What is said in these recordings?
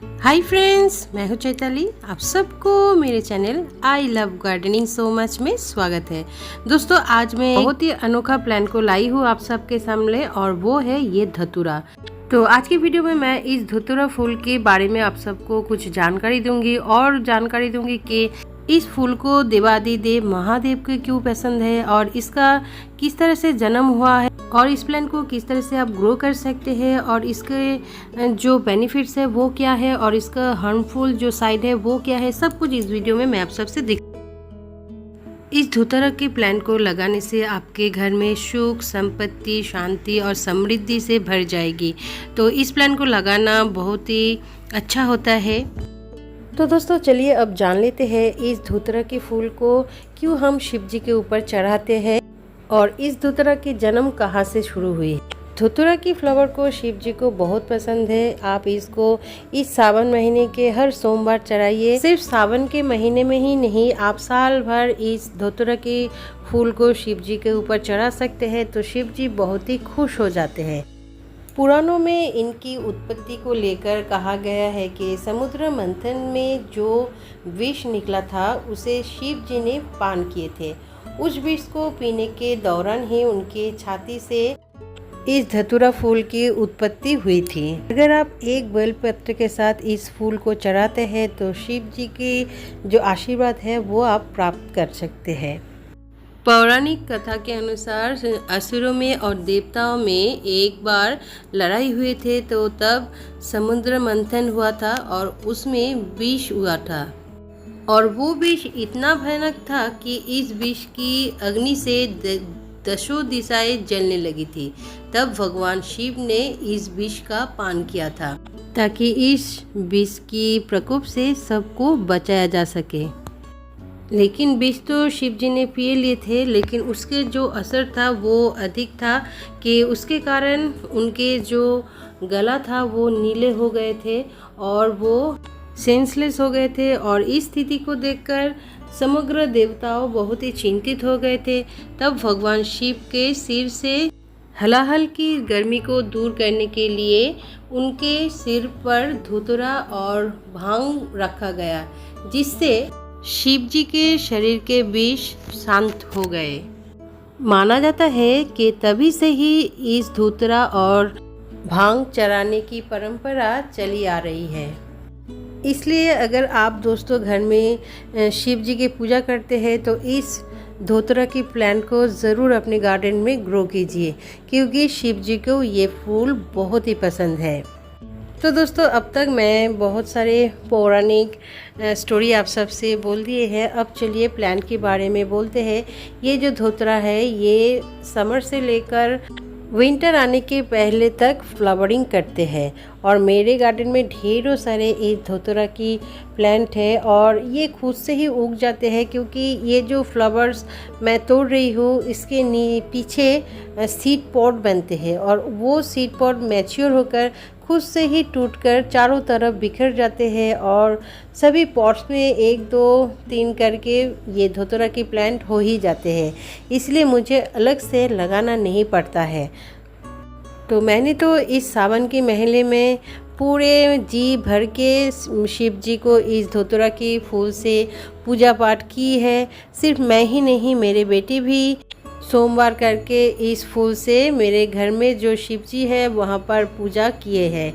Hi friends, मैं हूं चैताली। आप सबको मेरे channel I love gardening so much में स्वागत है। दोस्तों, आज मैं बहुत ही अनोखा प्लान को लाई हूं आप सबके सामने, और वो है ये धतूरा। तो आज की वीडियो में मैं इस धतूरा फूल के बारे में आप सबको कुछ जानकारी दूंगी, और जानकारी दूंगी कि इस फूल को देवादिदेव महादेव को क्यों पसंद है, और इसका किस तरह से जन्म हुआ है, और इस प्लांट को किस तरह से आप ग्रो कर सकते हैं, और इसके जो बेनिफिट्स है वो क्या है, और इसका हार्मफुल जो साइड है वो क्या है, सब कुछ इस वीडियो में मैं आप सबसे इस धतूरा के प्लांट को लगाने से आपके घर में सुख, संपत्ति, शांति और समृद्धि से भर जाएगी। तो इस प्लांट को लगाना बहुत ही अच्छा होता है। तो दोस्तों, चलिए अब जान लेते हैं इस धतूरा के फूल को क्यों हम शिव जी के ऊपर चढ़ाते हैं, और इस धतूरा की जन्म कहाँ से शुरू हुई। धतूरा की फ्लावर को शिव जी को बहुत पसंद है। आप इसको इस सावन महीने के हर सोमवार चढ़ाइए। सिर्फ सावन के महीने में ही नहीं, आप साल भर इस धतूरा के फूल को शिव जी के ऊपर चढ़ा सकते हैं, तो शिव जी बहुत ही खुश हो जाते हैं। पुराणों में इनकी उत्पत्ति को लेकर कहा गया है कि समुद्र मंथन में जो विष निकला था उसे शिव जी ने पान किए थे। उस विष को पीने के दौरान ही उनके छाती से इस धतूरा फूल की उत्पत्ति हुई थी। अगर आप एक बेलपत्र के साथ इस फूल को चढ़ाते हैं तो शिव जी की जो आशीर्वाद है वो आप प्राप्त कर सकते हैं। पौराणिक कथा के अनुसार असुरों में और देवताओं में एक बार लड़ाई हुई थे, तो तब समुद्र मंथन हुआ था और उसमें विष हुआ था, और वो विष इतना भयानक था कि इस विष की अग्नि से दशों दिशाएं जलने लगी थी। तब भगवान शिव ने इस विष का पान किया था ताकि इस विष की प्रकोप से सबको बचाया जा सके। लेकिन विष तो शिव जी ने पिए लिए थे, लेकिन उसके जो असर था वो अधिक था कि उसके कारण उनके जो गला था वो नीले हो गए थे और वो सेंसलेस हो गए थे। और इस स्थिति को देखकर समग्र देवताओं बहुत ही चिंतित हो गए थे। तब भगवान शिव के सिर से हलाहल की गर्मी को दूर करने के लिए उनके सिर पर धतूरा और भांग रखा गया, जिससे शिव जी के शरीर के विष शांत हो गए। माना जाता है कि तभी से ही इस धतूरा और भांग चढ़ाने की परंपरा चली आ रही है। इसलिए अगर आप दोस्तों घर में शिव जी की पूजा करते हैं तो इस धतूरा की प्लांट को ज़रूर अपने गार्डन में ग्रो कीजिए, क्योंकि शिव जी को ये फूल बहुत ही पसंद है। तो दोस्तों, अब तक मैं बहुत सारे पौराणिक स्टोरी आप सबसे बोल दिए हैं। अब चलिए प्लांट के बारे में बोलते हैं। ये जो धतूरा है ये समर से लेकर विंटर आने के पहले तक फ्लावरिंग करते हैं, और मेरे गार्डन में ढेरों सारे इस धतूरा की प्लांट है, और ये खुद से ही उग जाते हैं, क्योंकि ये जो फ्लावर्स मैं तोड़ रही हूँ इसके पीछे सीड पॉट बनते हैं, और वो सीड पॉट मैच्योर होकर खुद से ही टूटकर चारों तरफ बिखर जाते हैं, और सभी पॉट्स में 1, 2, 3 करके ये धतूरा की प्लांट हो ही जाते हैं। इसलिए मुझे अलग से लगाना नहीं पड़ता है। तो मैंने तो इस सावन के महीने में पूरे जी भर के शिव जी को इस धतूरा की फूल से पूजा पाठ की है। सिर्फ मैं ही नहीं, मेरे बेटी भी सोमवार करके इस फूल से मेरे घर में जो शिव जी है वहाँ पर पूजा किए हैं।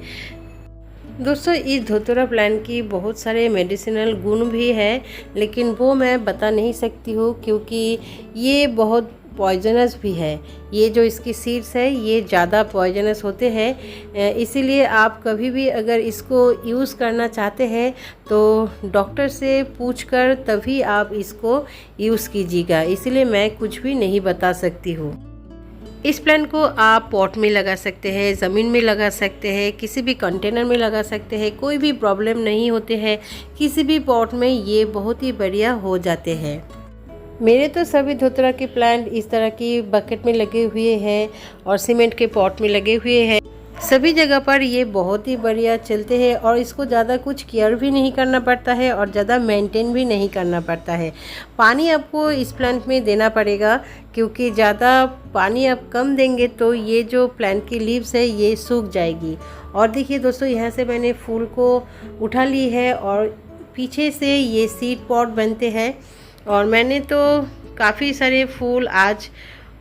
दोस्तों, इस धतूरा प्लांट की बहुत सारे मेडिसिनल गुण भी है, लेकिन वो मैं बता नहीं सकती हूँ क्योंकि ये बहुत पॉइजनस भी है। ये जो इसकी सीड्स है ये ज़्यादा पॉइजनस होते हैं, इसीलिए आप कभी भी अगर इसको यूज़ करना चाहते हैं तो डॉक्टर से पूछकर तभी आप इसको यूज़ कीजिएगा। इसलिए मैं कुछ भी नहीं बता सकती हूँ। इस प्लांट को आप पॉट में लगा सकते हैं, ज़मीन में लगा सकते हैं, किसी भी कंटेनर में लगा सकते हैं, कोई भी प्रॉब्लम नहीं होते हैं। किसी भी पॉट में ये बहुत ही बढ़िया हो जाते हैं। मेरे तो सभी धतूरा के प्लांट इस तरह की बकेट में लगे हुए हैं और सीमेंट के पॉट में लगे हुए हैं। सभी जगह पर ये बहुत ही बढ़िया चलते हैं और इसको ज़्यादा कुछ केयर भी नहीं करना पड़ता है और ज़्यादा मेंटेन भी नहीं करना पड़ता है। पानी आपको इस प्लांट में देना पड़ेगा, क्योंकि ज़्यादा पानी आप कम देंगे तो ये जो प्लांट की लीव्स है ये सूख जाएगी। और देखिए दोस्तों, यहाँ से मैंने फूल को उठा ली है और पीछे से ये सीड पॉट बनते हैं और मैंने तो काफ़ी सारे फूल आज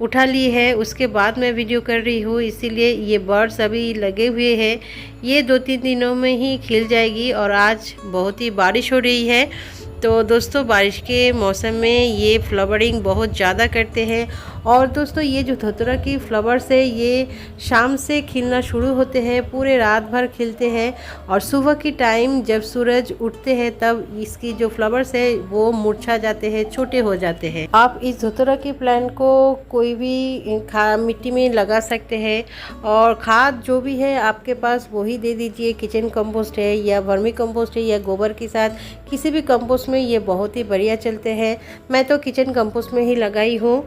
उठा ली है। उसके बाद मैं वीडियो कर रही हूँ, इसीलिए ये बर्ड्स अभी लगे हुए हैं। ये 2-3 दिनों में ही खिल जाएगी और आज बहुत ही बारिश हो रही है। तो दोस्तों, बारिश के मौसम में ये फ्लावरिंग बहुत ज़्यादा करते हैं। और दोस्तों, ये जो धतूरा की फ्लावर्स है ये शाम से खिलना शुरू होते हैं, पूरे रात भर खिलते हैं और सुबह की टाइम जब सूरज उठते हैं तब इसकी जो फ्लावर्स है वो मुरझा जाते हैं, छोटे हो जाते हैं। आप इस धतूरा की प्लांट को कोई भी मिट्टी में लगा सकते हैं और खाद जो भी है आपके पास वही दे दीजिए। किचन कंपोस्ट है या वर्मी कंपोस्ट है या गोबर के साथ किसी भी कंपोस्ट में ये बहुत ही बढ़िया चलते हैं। मैं तो किचन कंपोस्ट में ही लगाई हूँ।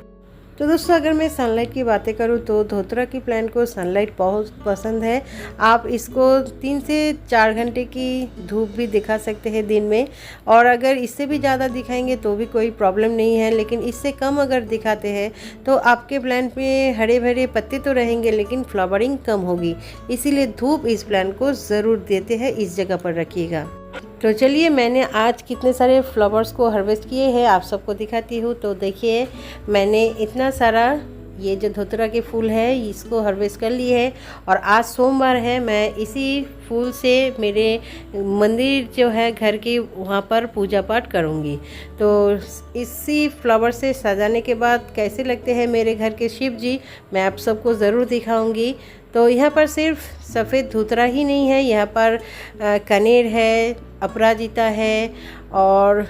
तो दोस्तों, अगर मैं सनलाइट की बातें करूँ तो धतूरा की प्लांट को सनलाइट बहुत पसंद है। आप इसको 3 से 4 घंटे की धूप भी दिखा सकते हैं दिन में, और अगर इससे भी ज़्यादा दिखाएंगे तो भी कोई प्रॉब्लम नहीं है, लेकिन इससे कम अगर दिखाते हैं तो आपके प्लांट में हरे भरे पत्ते तो रहेंगे लेकिन फ्लावरिंग कम होगी। इसीलिए धूप इस प्लांट को ज़रूर देते हैं, इस जगह पर रखिएगा। तो चलिए, मैंने आज कितने सारे फ्लावर्स को हार्वेस्ट किए हैं आप सबको दिखाती हूँ। तो देखिए, मैंने इतना सारा ये जो धतूरा के फूल है इसको हार्वेस्ट कर लिए है और आज सोमवार है। मैं इसी फूल से मेरे मंदिर जो है घर के वहाँ पर पूजा पाठ करूँगी। तो इसी फ्लावर से सजाने के बाद कैसे लगते हैं मेरे घर के शिव जी, मैं आप सबको ज़रूर दिखाऊंगी। तो यहाँ पर सिर्फ सफ़ेद धतूरा ही नहीं है, यहाँ पर कनेर है, अपराजिता है और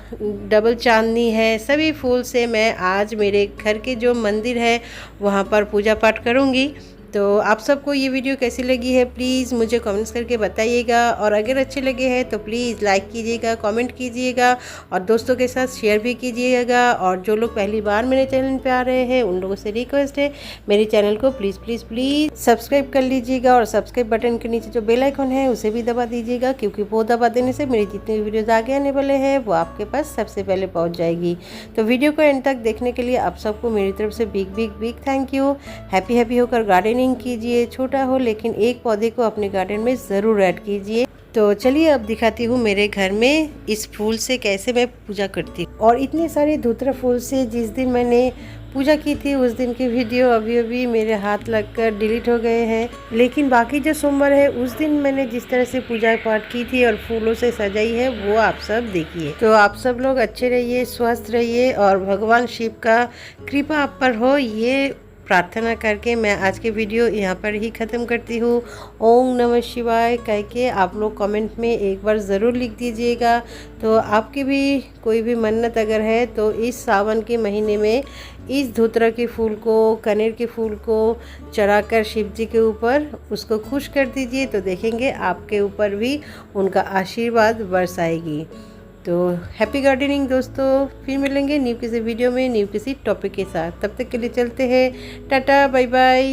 डबल चांदनी है। सभी फूल से मैं आज मेरे घर के जो मंदिर है वहाँ पर पूजा पाठ करूँगी। तो आप सबको ये वीडियो कैसी लगी है प्लीज़ मुझे कमेंट्स करके बताइएगा, और अगर अच्छे लगे हैं तो प्लीज़ लाइक कीजिएगा, कमेंट कीजिएगा और दोस्तों के साथ शेयर भी कीजिएगा। और जो लोग पहली बार मेरे चैनल पे आ रहे हैं उन लोगों से रिक्वेस्ट है मेरे चैनल को प्लीज़ प्लीज़ प्लीज़ सब्सक्राइब कर लीजिएगा और सब्सक्राइब बटन के नीचे जो बेल आइकन है उसे भी दबा दीजिएगा, क्योंकि वो दबा देने से मेरी जितनी वीडियोज़ आगे आने वाले हैं वो आपके पास सबसे पहले पहुँच जाएगी। तो वीडियो को एंड तक देखने के लिए आप सबको मेरी तरफ से big big big thank you. Happy होकर गार्डनिंग कीजिए, छोटा हो लेकिन एक पौधे को अपने गार्डन में ज़रूर ऐड कीजिए। तो चलिए अब दिखाती हूँ मेरे घर में इस फूल से कैसे मैं पूजा करती हूँ। और इतने सारे धतूरा फूल से जिस दिन मैंने पूजा की थी उस दिन की वीडियो अभी मेरे हाथ लगकर डिलीट हो गए हैं, लेकिन बाकी जो सोमवार है उस दिन मैंने जिस तरह से पूजा पाठ की थी और फूलों से सजाई है वो आप सब देखिए। तो आप सब लोग अच्छे रहिए, स्वस्थ रहिए और भगवान शिव का कृपा आप पर हो, ये प्रार्थना करके मैं आज के वीडियो यहाँ पर ही ख़त्म करती हूँ। ओम नमः शिवाय कह के आप लोग कमेंट में एक बार ज़रूर लिख दीजिएगा। तो आपकी भी कोई भी मन्नत अगर है तो इस सावन के महीने में इस धतूरा के फूल को, कनेर के फूल को चढ़ाकर शिव जी के ऊपर उसको खुश कर दीजिए, तो देखेंगे आपके ऊपर भी उनका आशीर्वाद बरसाएगी। तो हैप्पी गार्डनिंग दोस्तों, फिर मिलेंगे न्यू किसी वीडियो में न्यू किसी टॉपिक के साथ। तब तक के लिए चलते हैं, टाटा बाय बाय।